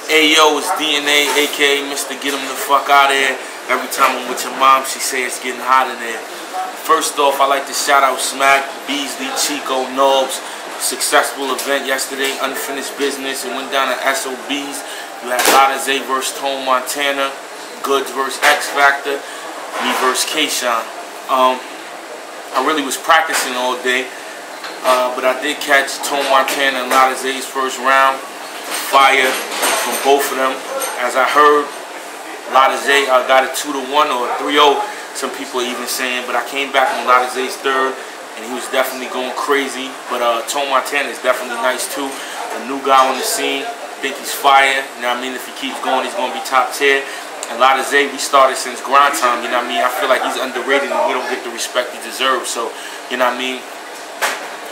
Hey yo, it's DNA, aka Mr. Get 'em the fuck out of here. Every time I'm with your mom, she say it's getting hot in there. First off, I like to shout out Smack, Beasley, Chico, Nobs. Successful event yesterday, unfinished business. It went down to SOBs. You had Lotta Zay versus Tone Montana, Goods versus X Factor, me versus K-Shine. I really was practicing all day, but I did catch Tone Montana and Lotta Zay's first round. Fire from both of them. As I heard, Lotta Zay got it 2-1 or 3-0. Some people are even saying, but I came back on Lotta Zay's third, and he was definitely going crazy. But Tone Montana is definitely nice too. A new guy on the scene. Think he's fire. You know what I mean? If he keeps going, he's going to be top tier. And Lotta Zay, we started since grind time. You know what I mean? I feel like he's underrated and he don't get the respect he deserves. So, you know what I mean?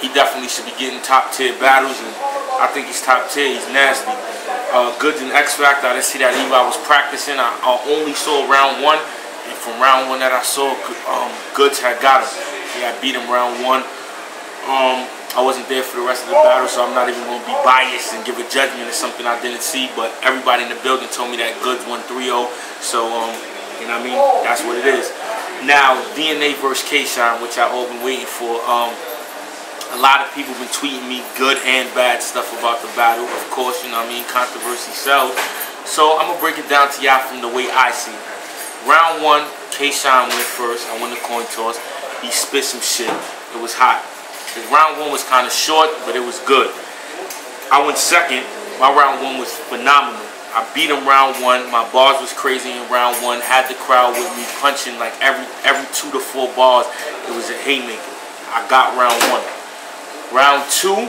He definitely should be getting top tier battles, and I think he's top tier. He's nasty. Goods and X Factor, I didn't see that Levi was practicing. I only saw round one, and from round one that I saw, Goods had got him. He had beat him round one. I wasn't there for the rest of the battle, so I'm not even going to be biased and give a judgment of something I didn't see. But everybody in the building told me that Goods won 3-0. So, you know what I mean? That's what it is. Now, DNA versus K-Shine, which I've all been waiting for. A lot of people been tweeting me good and bad stuff about the battle. Of course, you know what I mean, controversy sells. So I'm going to break it down to y'all from the way I see it. Round one, K-Shine went first. I won the coin toss. He spit some shit. It was hot. His round one was kind of short, but it was good. I went second. My round one was phenomenal. I beat him round one. My bars was crazy in round one. Had the crowd with me punching like every 2 to 4 bars. It was a haymaker. I got round one. Round two,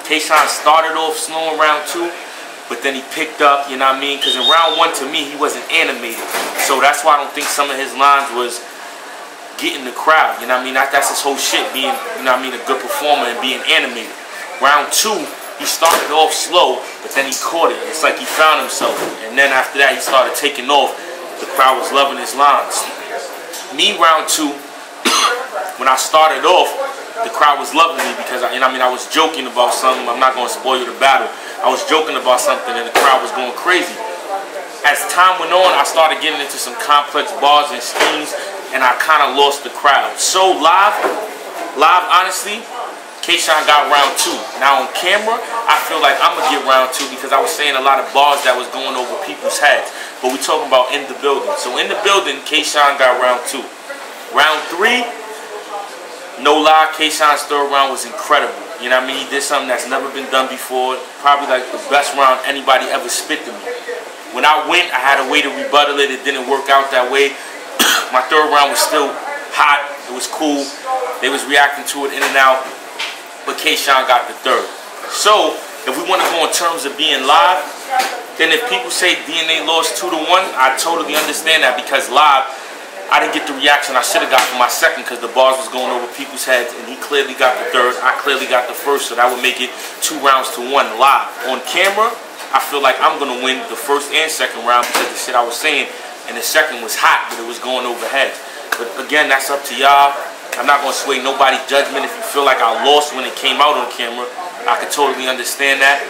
K-Shine started off slow in round two, but then he picked up, you know what I mean? Because in round one, to me, he wasn't animated. So that's why I don't think some of his lines was getting the crowd, you know what I mean? That's his whole shit, being, you know what I mean, a good performer and being animated. Round two, he started off slow, but then he caught it. It's like he found himself. And then after that, he started taking off. The crowd was loving his lines. Me, round two, when I started off, the crowd was loving me because I was joking about something. I'm not going to spoil the battle. I was joking about something and the crowd was going crazy. As time went on, I started getting into some complex bars and schemes, and I kind of lost the crowd. So live, honestly, K-Shine got round two. Now on camera, I feel like I'm going to get round two because I was saying a lot of bars that was going over people's heads. But we're talking about in the building. So in the building, K-Shine got round two. Round three, no lie, K-Shine's third round was incredible. You know what I mean? He did something that's never been done before. Probably like the best round anybody ever spit to me. When I went, I had a way to rebuttal it. It didn't work out that way. My third round was still hot. It was cool. They was reacting to it in and out. But K-Shine got the third. So, if we want to go in terms of being live, then if people say DNA lost 2-1, I totally understand that because live, I didn't get the reaction I should have got for my second because the bars was going over people's heads, and he clearly got the third. I clearly got the first, so that would make it 2-1 live. On camera, I feel like I'm going to win the first and second round because the shit I was saying, and the second was hot, but it was going over heads. But again, that's up to y'all. I'm not going to sway nobody's judgment. If you feel like I lost when it came out on camera, I can totally understand that.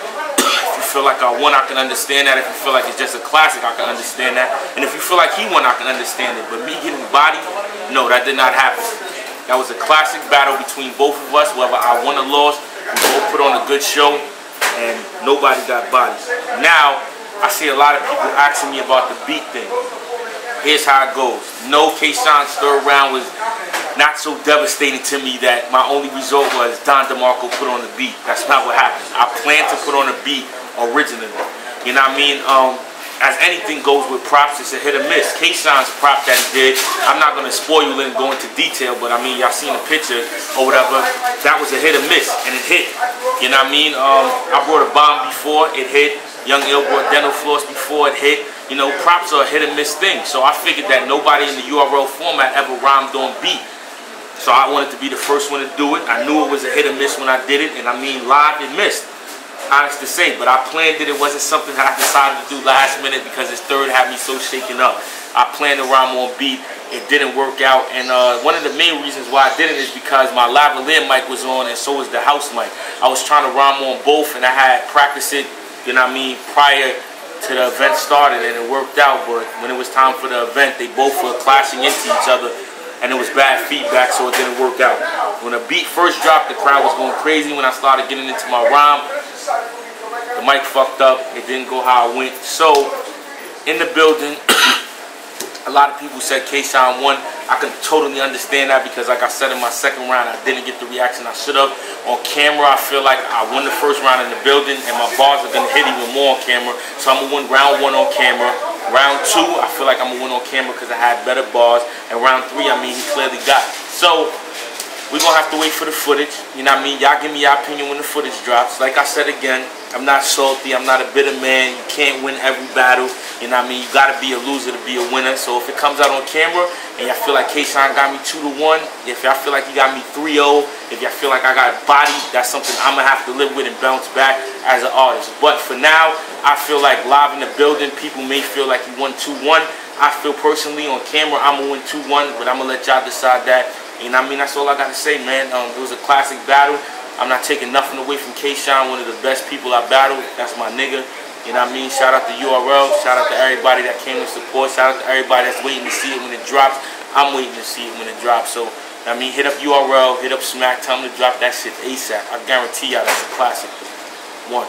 If you feel like I won, I can understand that. If you feel like it's just a classic, I can understand that. And if you feel like he won, I can understand it. But me getting bodied, no, that did not happen. That was a classic battle between both of us. Whether I won or lost, we both put on a good show, and nobody got bodied. Now, I see a lot of people asking me about the beat thing. Here's how it goes. No, K-Shine's third round was not so devastating to me that my only result was Don DeMarco put on the beat. That's not what happened. I planned to put on a beat originally. You know what I mean? As anything goes with props, it's a hit or miss. K-Shine's prop that he did, I'm not going to spoil you and go into detail, but I mean, y'all seen the picture or whatever. That was a hit or miss, and it hit. You know what I mean? I brought a bomb before, it hit. Young Ill brought dental floss before, it hit. You know, props are a hit or miss thing. So I figured that nobody in the URL format ever rhymed on beat. So I wanted to be the first one to do it. I knew it was a hit or miss when I did it, and I mean live it missed. Honest to say, but I planned it. It wasn't something that I decided to do last minute because his third had me so shaken up. I planned to rhyme on beat. It didn't work out, and one of the main reasons why I didn't is because my lavalier mic was on and so was the house mic. I was trying to rhyme on both, and I had practiced it, you know what I mean, prior till the event started, and it worked out. But when it was time for the event, they both were clashing into each other, and it was bad feedback, so it didn't work out. When the beat first dropped, the crowd was going crazy. When I started getting into my rhyme, the mic fucked up. It didn't go how I went. So, in the building, a lot of people said K-Shine won. I can totally understand that because, like I said in my second round, I didn't get the reaction I should have. On camera, I feel like I won the first round in the building, and my bars are going to hit even more on camera. So I'm going to win round 1 on camera. Round 2, I feel like I'm going to win on camera because I had better bars. And round 3, I mean, he clearly got it. So we're going to have to wait for the footage. You know what I mean? Y'all give me your opinion when the footage drops. Like I said again, I'm not salty. I'm not a bitter man. You can't win every battle. You know what I mean? You got to be a loser to be a winner. So if it comes out on camera and y'all feel like K-Shine got me 2-1, if y'all feel like he got me 3-0, if y'all feel like I got body, that's something I'm going to have to live with and bounce back as an artist. But for now, I feel like live in the building, people may feel like he won 2-1. I feel personally on camera, I'm going to win 2-1, but I'm going to let y'all decide that. You know what I mean? That's all I got to say, man. It was a classic battle. I'm not taking nothing away from K-Shine, one of the best people I battled. That's my nigga. You know what I mean? Shout out to URL. Shout out to everybody that came to support. Shout out to everybody that's waiting to see it when it drops. I'm waiting to see it when it drops. So, I mean, hit up URL, hit up Smack, tell them to drop that shit ASAP. I guarantee y'all that's a classic. 1.